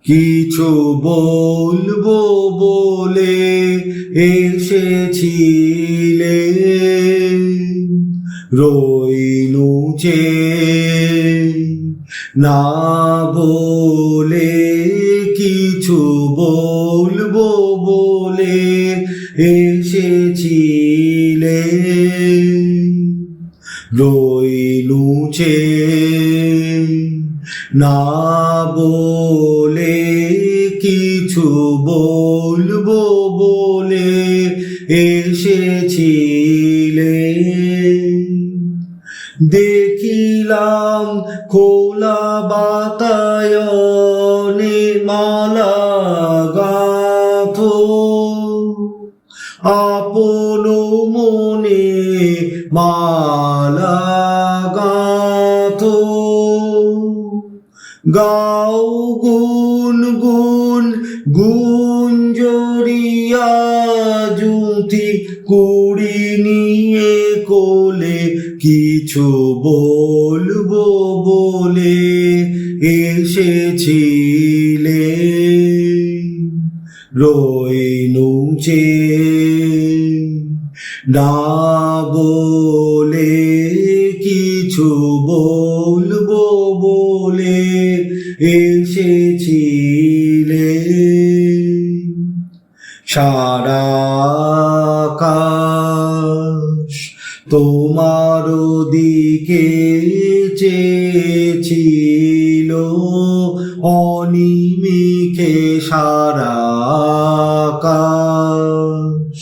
কিছু বলবো বলে এসেছিলে, রইনু চেয়ে না বলে। কিছু বলবো বলে এসেছিলে, রইনু চেয়ে না বলে। কিছু বলবো বলে এসেছিলে, দেখিলাম খোলা বাতায়নে মালা গাঁথো, আপন মনে মালা গাঁথো। গাও গুন গুন গুঞ্জরিয়া, জুতি কুড়ি নিয়ে কোলে। কিছু বলবো বলে এসেছিলে, রইনু চেয়ে না বলে। কিছু বলবো বলে এসেছিলে, সারা আকাশ তোমার দিকে চেয়েছিল, অনিমিষে সারা আকাশ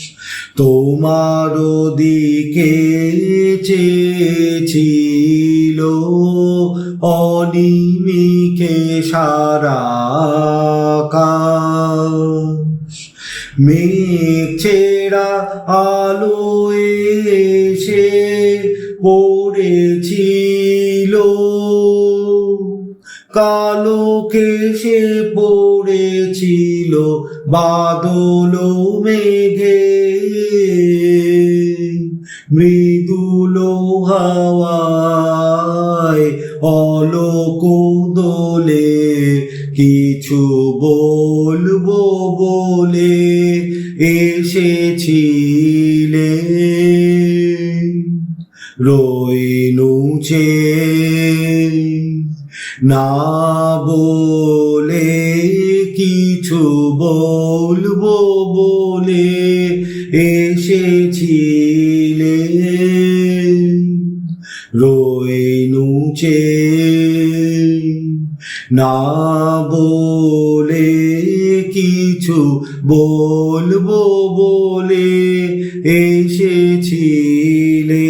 তোমার দিকে চেয়েছিল, অনিমিষে সারা আকাশ। মেঘ ছেড়া আলো এসে পড়েছিল, কালো কেশে পড়েছিল বাদল মেঘে। মৃদুল হাওয়ায় অলোক দোলে, কিছু বলবো বলে এসেছিলে, রইনু চেয়ে না বলে। কিছু বলবো বলে এসেছিলে, রইনু চেয়ে না বলে। কিছু বলবো বলে এসেছিলে।